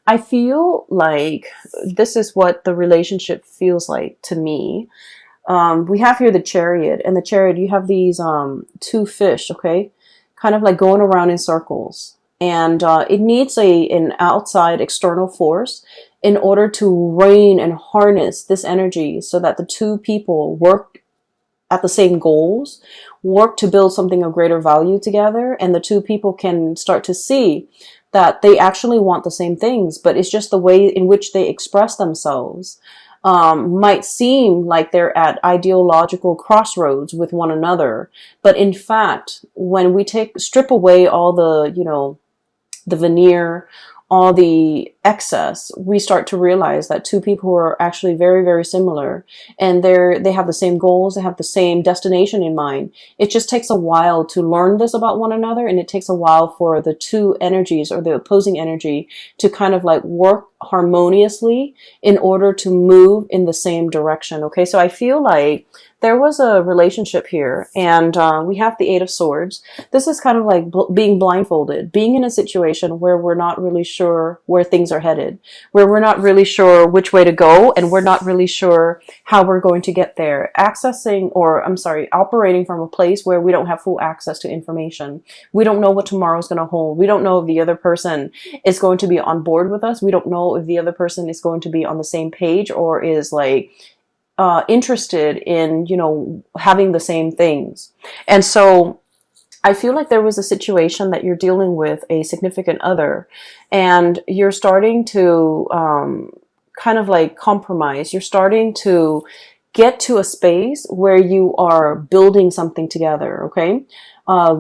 I feel like this is what the relationship feels like to me. We have here the chariot, and the chariot, you have these two fish, okay, kind of like going around in circles, and it needs an outside external force in order to rein and harness this energy so that the two people work at the same goals, work to build something of greater value together, and the two people can start to see that they actually want the same things, but it's just the way in which they express themselves might seem like they're at ideological crossroads with one another. But in fact, when we strip away all the, the veneer, all the excess, we start to realize that two people who are actually very, very similar, and they have the same goals, they have the same destination in mind. It just takes a while to learn this about one another, and it takes a while for the two energies or the opposing energy to kind of like work harmoniously in order to move in the same direction. Okay, so I feel like there was a relationship here, and we have the Eight of Swords. This is kind of like being blindfolded, being in a situation where we're not really sure where things are headed, where we're not really sure which way to go, and we're not really sure how we're going to get there. Operating from a place where we don't have full access to information. We don't know what tomorrow's going to hold. We don't know if the other person is going to be on board with us. We don't know if the other person is going to be on the same page or is like interested in, having the same things. And so I feel like there was a situation that you're dealing with a significant other, and you're starting to kind of like compromise. You're starting to get to a space where you are building something together, okay?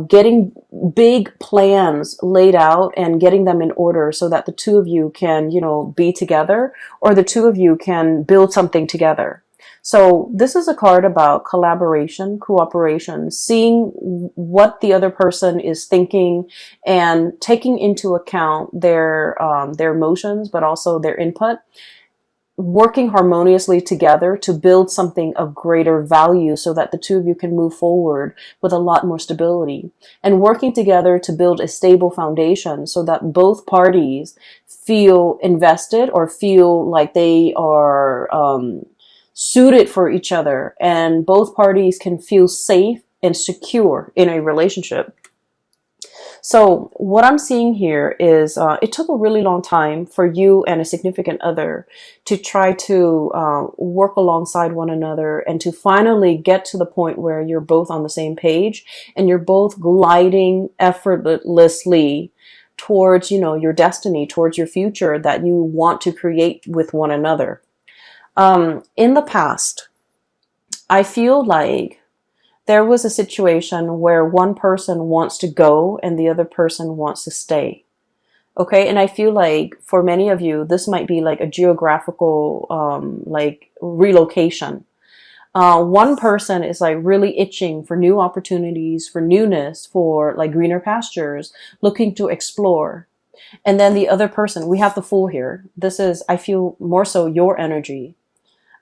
Getting big plans laid out and getting them in order so that the two of you can, be together, or the two of you can build something together. So this is a card about collaboration, cooperation, seeing what the other person is thinking and taking into account their emotions, but also their input, working harmoniously together to build something of greater value so that the two of you can move forward with a lot more stability, and working together to build a stable foundation so that both parties feel invested or feel like they are suited for each other, and both parties can feel safe and secure in a relationship. So what I'm seeing here is it took a really long time for you and a significant other to try to work alongside one another and to finally get to the point where you're both on the same page and you're both gliding effortlessly towards, your destiny, towards your future that you want to create with one another. In the past, I feel like there was a situation where one person wants to go and the other person wants to stay. Okay. And I feel like for many of you, this might be like a geographical, like relocation. One person is like really itching for new opportunities, for newness, for like greener pastures, looking to explore. And then the other person, we have the Fool here. This is, I feel, more so your energy.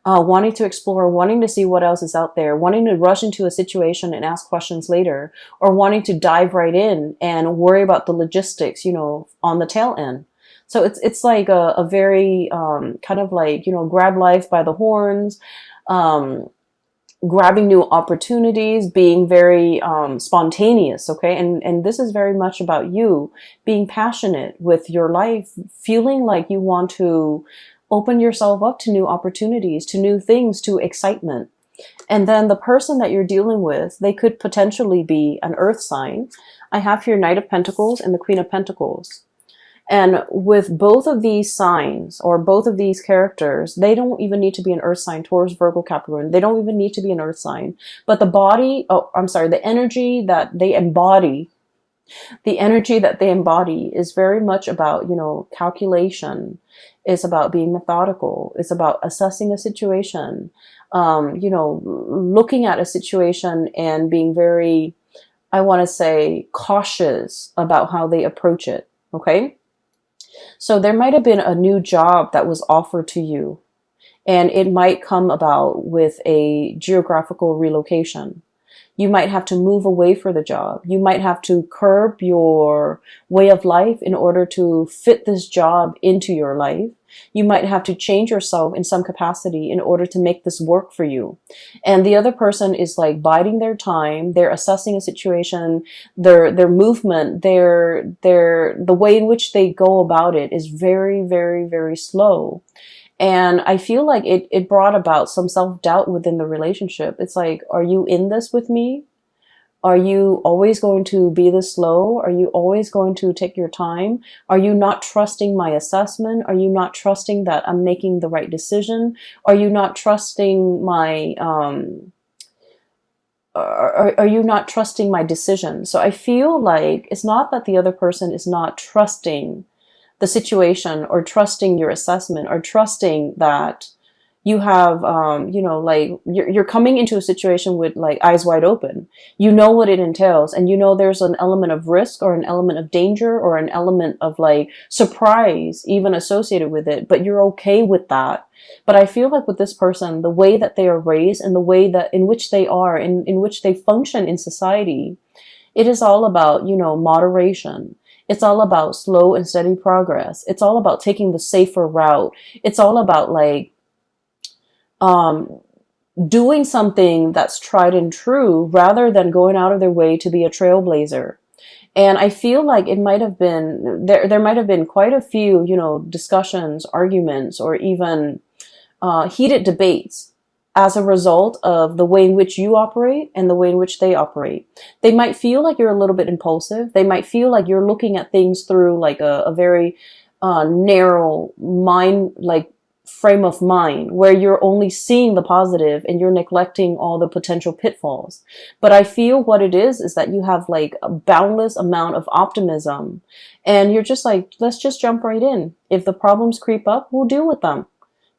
Wanting to explore, wanting to see what else is out there, wanting to rush into a situation and ask questions later, or wanting to dive right in and worry about the logistics, on the tail end. So it's like a very kind of like, grab life by the horns, grabbing new opportunities, being very spontaneous, okay? And this is very much about you being passionate with your life, feeling like you want to open yourself up to new opportunities, to new things, to excitement. And then the person that you're dealing with, they could potentially be an earth sign. I have here Knight of Pentacles and the Queen of Pentacles. And with both of these signs or both of these characters, they don't even need to be an earth sign, Taurus, Virgo, Capricorn. They don't even need to be an earth sign. But the energy that they embody, is very much about, calculation. It's about being methodical. It's about assessing a situation, looking at a situation and being very, I want to say, cautious about how they approach it. Okay. So there might have been a new job that was offered to you, and it might come about with a geographical relocation. You might have to move away for the job. You might have to curb your way of life in order to fit this job into your life. You might have to change yourself in some capacity in order to make this work for you. And the other person is like biding their time. They're assessing a situation, their movement, the way in which they go about it is very, very, very slow. And I feel like it brought about some self-doubt within the relationship. It's like, are you in this with me? Are you always going to be this slow? Are you always going to take your time? Are you not trusting my assessment? Are you not trusting that I'm making the right decision? Are you not trusting my, are you not trusting my decision? So I feel like it's not that the other person is not trusting the situation or trusting your assessment or trusting that you have, like you're coming into a situation with like eyes wide open. You know what it entails, and you know there's an element of risk or an element of danger or an element of like surprise even associated with it, but you're okay with that. But I feel like with this person, the way that they are raised and the way that in which they are, in which they function in society, it is all about, moderation. It's all about slow and steady progress. It's all about taking the safer route. It's all about like, doing something that's tried and true rather than going out of their way to be a trailblazer. And I feel like it might have been, there might have been quite a few, discussions, arguments, or even heated debates as a result of the way in which you operate and the way in which they operate. They might feel like you're a little bit impulsive. They might feel like you're looking at things through like a very narrow mind, like frame of mind, where you're only seeing the positive and you're neglecting all the potential pitfalls. But I feel what it is that you have like a boundless amount of optimism, and you're just like, let's just jump right in. If the problems creep up, we'll deal with them.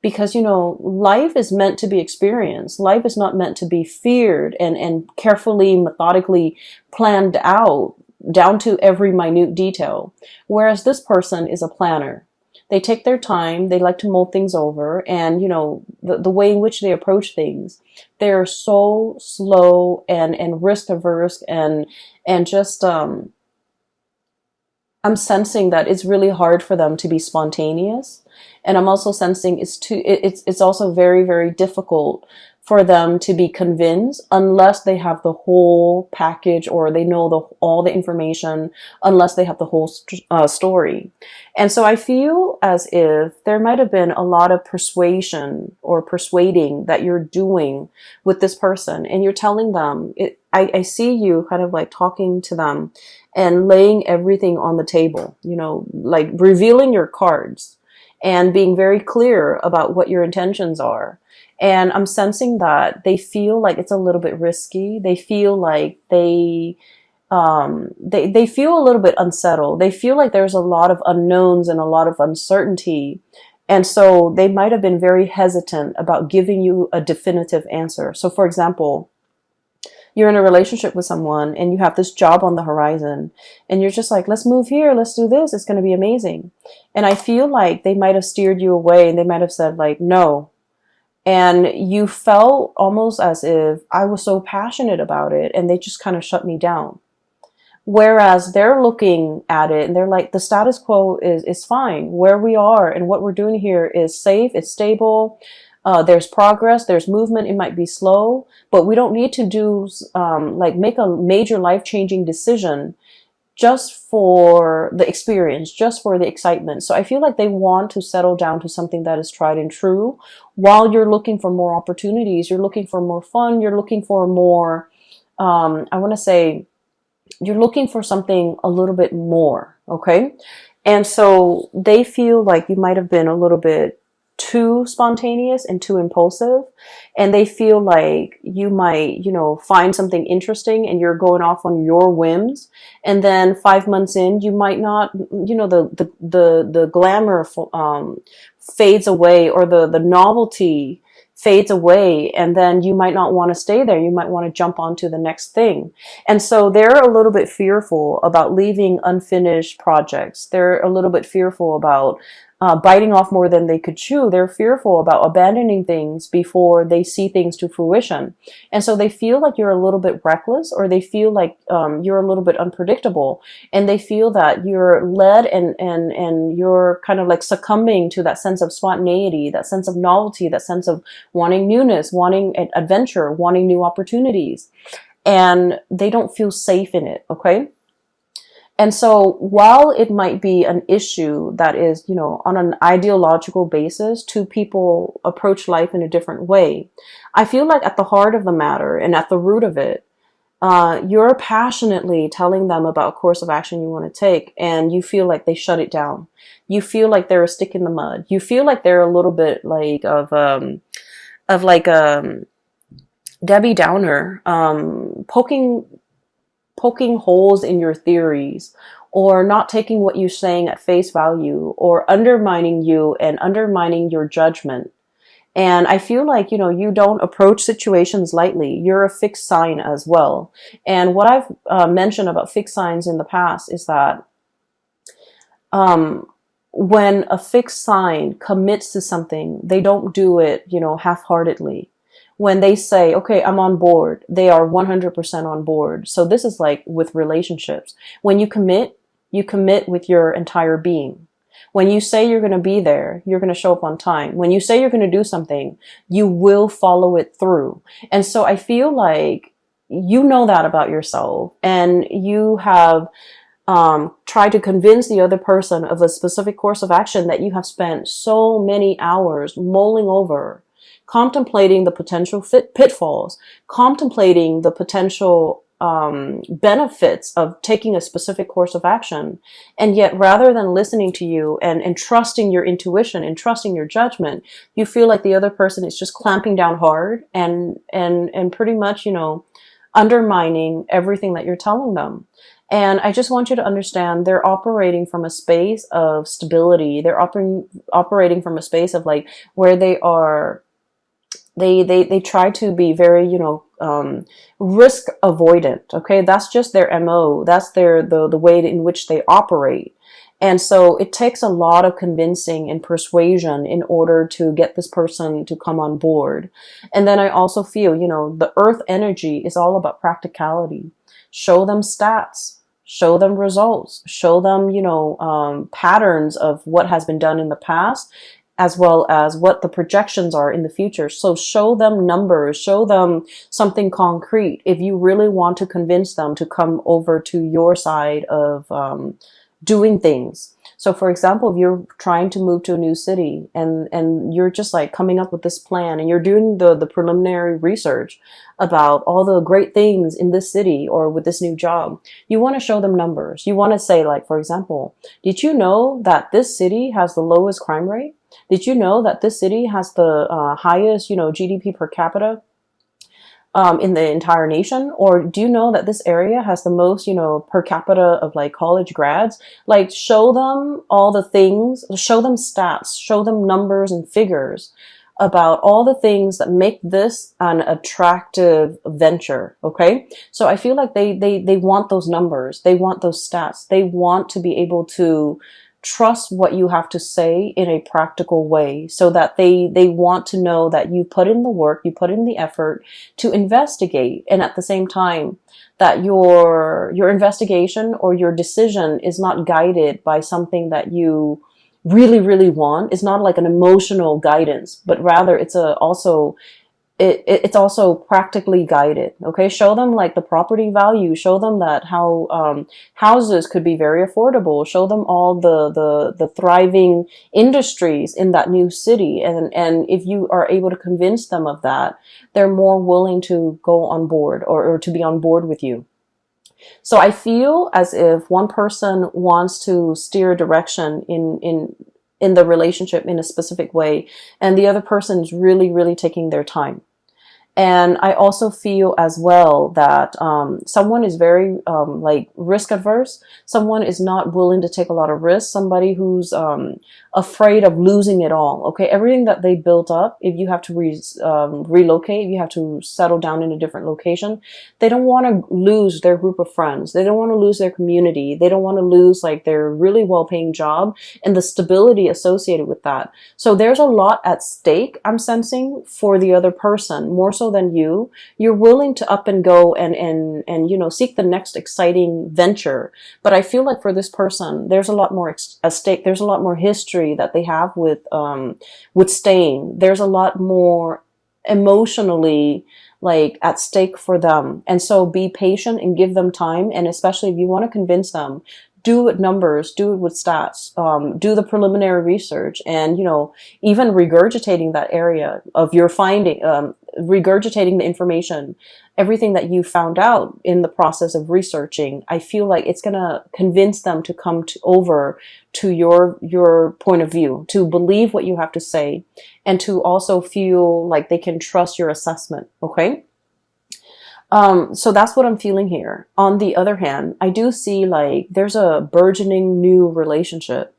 Because, life is meant to be experienced. Life is not meant to be feared and carefully, methodically planned out down to every minute detail. Whereas this person is a planner. They take their time, they like to mull things over, and, the way in which they approach things, they're so slow and risk averse and just, I'm sensing that it's really hard for them to be spontaneous. And I'm also sensing it's also very, very difficult for them to be convinced unless they have the whole package or they know all the information, unless they have the whole story. And so I feel as if there might have been a lot of persuasion or persuading that you're doing with this person, and you're telling them, I see you kind of like talking to them and laying everything on the table, like revealing your cards and being very clear about what your intentions are. And I'm sensing that they feel like it's a little bit risky. They feel like they feel a little bit unsettled. They feel like there's a lot of unknowns and a lot of uncertainty. And so they might have been very hesitant about giving you a definitive answer. So for example, you're in a relationship with someone and you have this job on the horizon and you're just like, let's move here. Let's do this. It's going to be amazing. And I feel like they might have steered you away and they might have said like, no. And you felt almost as if I was so passionate about it and they just kind of shut me down. Whereas they're looking at it and they're like, the status quo is fine. Where we are and what we're doing here is safe. It's stable. There's progress, there's movement. It might be slow, but we don't need to do make a major life-changing decision just for the experience, just for the excitement. So I feel like they want to settle down to something that is tried and true while you're looking for more opportunities. You're looking for more fun. You're looking for more, you're looking for something a little bit more. Okay. And so they feel like you might have been a little bit too spontaneous and too impulsive, and they feel like you might, find something interesting and you're going off on your whims, and then 5 months in, you might not, the glamour fades away, or the novelty fades away, and then you might not want to stay there. You might want to jump onto the next thing. And so they're a little bit fearful about leaving unfinished projects. They're a little bit fearful about biting off more than they could chew. They're fearful about abandoning things before they see things to fruition. And so they feel like you're a little bit reckless, or they feel like you're a little bit unpredictable. And they feel that you're led and you're kind of like succumbing to that sense of spontaneity, that sense of novelty, that sense of wanting newness, wanting adventure, wanting new opportunities. And they don't feel safe in it, okay? And so while it might be an issue that is, you know, on an ideological basis, two people approach life in a different way, I feel like at the heart of the matter and at the root of it, you're passionately telling them about a course of action you want to take, and you feel like they shut it down. You feel like they're a stick in the mud. You feel like they're a little bit like of like Debbie Downer, poking holes in your theories, or not taking what you're saying at face value, or undermining you and undermining your judgment. And I feel like, you know, you don't approach situations lightly. You're a fixed sign as well. And what I've mentioned about fixed signs in the past is that when a fixed sign commits to something, they don't do it, you know, half-heartedly. When they say, okay, I'm on board, they are 100% on board. So this is like with relationships. When you commit with your entire being. When you say you're going to be there, you're going to show up on time. When you say you're going to do something, you will follow it through. And so I feel like you know that about yourself, and you have tried to convince the other person of a specific course of action that you have spent so many hours mulling over, contemplating the potential pitfalls, contemplating the potential benefits of taking a specific course of action. And yet, rather than listening to you and trusting your intuition and trusting your judgment, you feel like the other person is just clamping down hard and pretty much, you know, undermining everything that you're telling them. And I just want you to understand, they're operating from a space of stability. They're operating from a space of like where they are. They try to be very, you know, risk avoidant. Okay. That's just their MO. That's the way in which they operate. And so it takes a lot of convincing and persuasion in order to get this person to come on board. And then I also feel, you know, the earth energy is all about practicality. Show them stats, show them results, show them, you know, patterns of what has been done in the past, as well as what the projections are in the future. So show them numbers, show them something concrete if you really want to convince them to come over to your side of doing things. So for example, if you're trying to move to a new city and you're just like coming up with this plan and you're doing the preliminary research about all the great things in this city or with this new job, you want to show them numbers. You want to say, like, for example, did you know that this city has the lowest crime rate? Did you know that this city has the highest, you know, GDP per capita in the entire nation? Or do you know that this area has the most, you know, per capita of like college grads? Like, show them all the things, show them stats, show them numbers and figures about all the things that make this an attractive venture. Okay. So I feel like they want those numbers. They want those stats. They want to be able to trust what you have to say in a practical way, so that they want to know that you put in the work, you put in the effort to investigate, and at the same time that your investigation or your decision is not guided by something that you really want. It's not like an emotional guidance, but rather it's it's also practically guided. Okay. Show them like the property value, show them that how houses could be very affordable, show them all the thriving industries in that new city. And if you are able to convince them of that, they're more willing to go on board or to be on board with you. So I feel as if one person wants to steer direction in the relationship in a specific way, and the other person is really taking their time. And I also feel as well that someone is very like risk adverse. Someone is not willing to take a lot of risks. Somebody who's a afraid of losing it all. Okay, everything that they built up, if you have to relocate, if you have to settle down in a different location, they don't want to lose their group of friends. They don't want to lose their community. They don't want to lose like their really well-paying job and the stability associated with that. So there's a lot at stake, I'm sensing, for the other person, more so than you. You're willing to up and go and you know, seek the next exciting venture. But I feel like for this person, there's a lot more at stake. There's a lot more history that they have with staying. There's a lot more emotionally like at stake for them. And so be patient and give them time. And especially if you want to convince them, do it with numbers, do it with stats, do the preliminary research, and, you know, even regurgitating that area of your finding, regurgitating the information, everything that you found out in the process of researching. I feel like it's going to convince them to come over to your point of view, to believe what you have to say, and to also feel like they can trust your assessment. Okay. So that's what I'm feeling here. On the other hand, I do see like there's a burgeoning new relationship,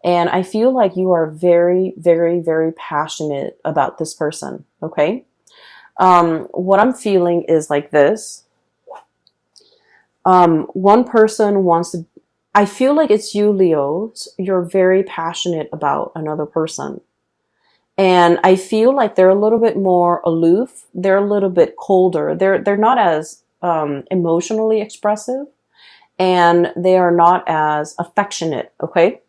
and I feel like you are very, very, very passionate about this person. Okay. What I'm feeling is like this. One person wants to, I feel like it's you, Leos. You're very passionate about another person. And I feel like they're a little bit more aloof. They're a little bit colder. They're not as emotionally expressive, and they are not as affectionate. Okay,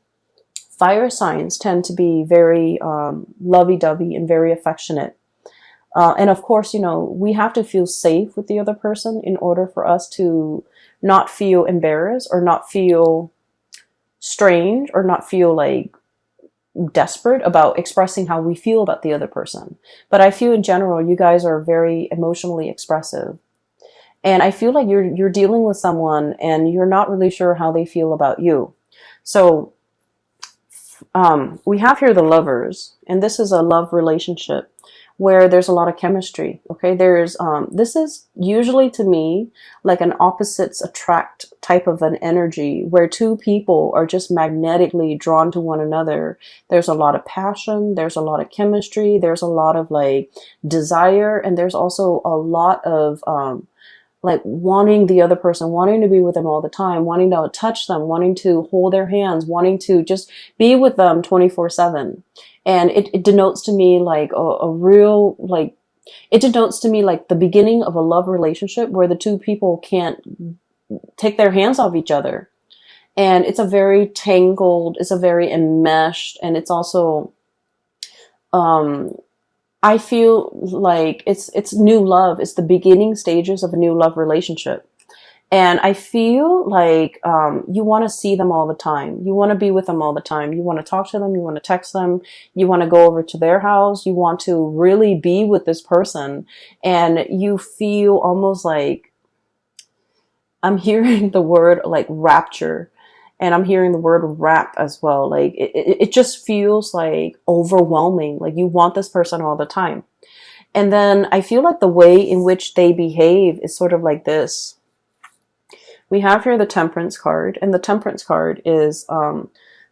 fire signs tend to be very lovey-dovey and very affectionate. And of course, you know, we have to feel safe with the other person in order for us to not feel embarrassed or not feel strange or not feel like desperate about expressing how we feel about the other person. But I feel in general, you guys are very emotionally expressive. And I feel like you're dealing with someone and you're not really sure how they feel about you. So we have here the Lovers, and this is a love relationship where there's a lot of chemistry. Okay, there's this is usually to me like an opposites attract type of an energy where two people are just magnetically drawn to one another. There's a lot of passion, there's a lot of chemistry, there's a lot of like desire, and there's also a lot of like wanting the other person, wanting to be with them all the time, wanting to touch them, wanting to hold their hands, wanting to just be with them 24/7. And it denotes to me like a real, like, it denotes to me like the beginning of a love relationship where the two people can't take their hands off each other. And it's a very tangled, it's a very enmeshed, and it's also, I feel like it's new love. It's the beginning stages of a new love relationship. And I feel like you want to see them all the time. You want to be with them all the time. You want to talk to them. You want to text them. You want to go over to their house. You want to really be with this person. And you feel almost like, I'm hearing the word like rapture. And I'm hearing the word rap as well. Like it just feels like overwhelming. Like you want this person all the time. And then I feel like the way in which they behave is sort of like this. We have here the Temperance card, and the Temperance card is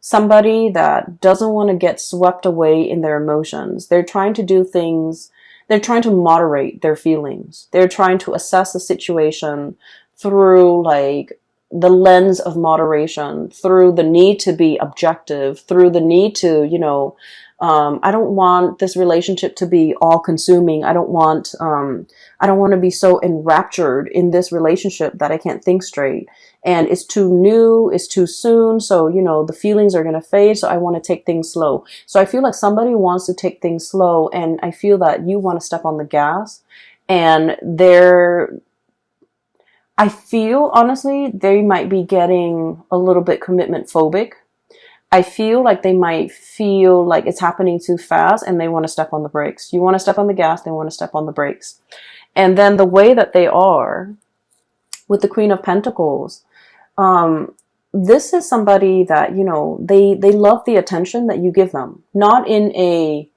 somebody that doesn't want to get swept away in their emotions. They're trying to do things, they're trying to moderate their feelings. They're trying to assess the situation through like the lens of moderation, through the need to be objective, through the need to, you know, I don't want this relationship to be all consuming. I don't want to be so enraptured in this relationship that I can't think straight. And it's too new, it's too soon. So, you know, the feelings are going to fade. So I want to take things slow. So I feel like somebody wants to take things slow. And I feel that you want to step on the gas, and I feel honestly, they might be getting a little bit commitment phobic. I feel like they might feel like it's happening too fast and they want to step on the brakes. You want to step on the gas, they want to step on the brakes. And then the way that they are with the Queen of Pentacles, this is somebody that, you know, they love the attention that you give them. Not in a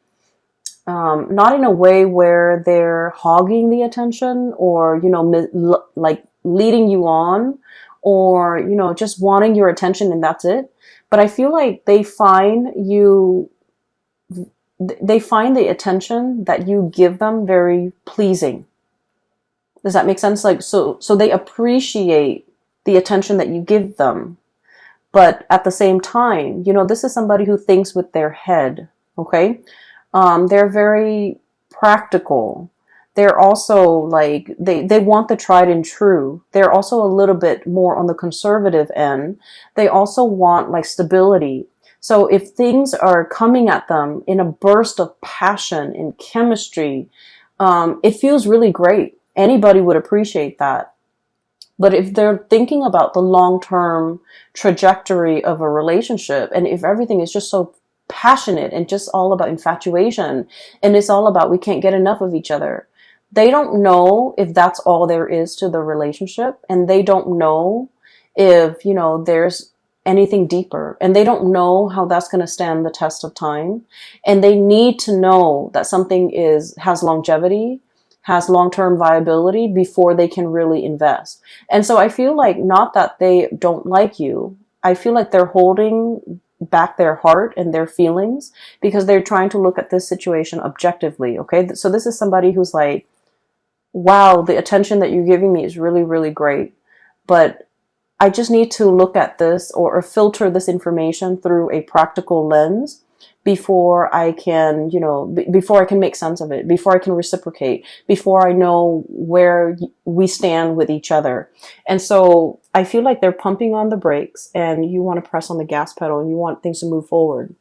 way where they're hogging the attention or, you know, like leading you on, or, you know, just wanting your attention and that's it. but I feel like they find the attention that you give them very pleasing. Does that make sense? Like, so they appreciate the attention that you give them. But at the same time, this is somebody who thinks with their head. Okay. They're very practical. They're also like, they want the tried and true. They're also a little bit more on the conservative end. They also want like stability. So if things are coming at them in a burst of passion and chemistry, it feels really great. Anybody would appreciate that. But if they're thinking about the long-term trajectory of a relationship, and if everything is just so passionate and just all about infatuation, and it's all about we can't get enough of each other, they don't know if that's all there is to the relationship, and they don't know if, there's anything deeper, and they don't know how that's going to stand the test of time. And they need to know that something has longevity, has long-term viability before they can really invest. And so I feel like, not that they don't like you, I feel like they're holding back their heart and their feelings because they're trying to look at this situation objectively. Okay. So this is somebody who's like, wow, the attention that you're giving me is really, really great, but I just need to look at this or filter this information through a practical lens before I can, before I can make sense of it, before I can reciprocate, before I know where we stand with each other. And so I feel like they're pumping on the brakes, and you want to press on the gas pedal, and you want things to move forward.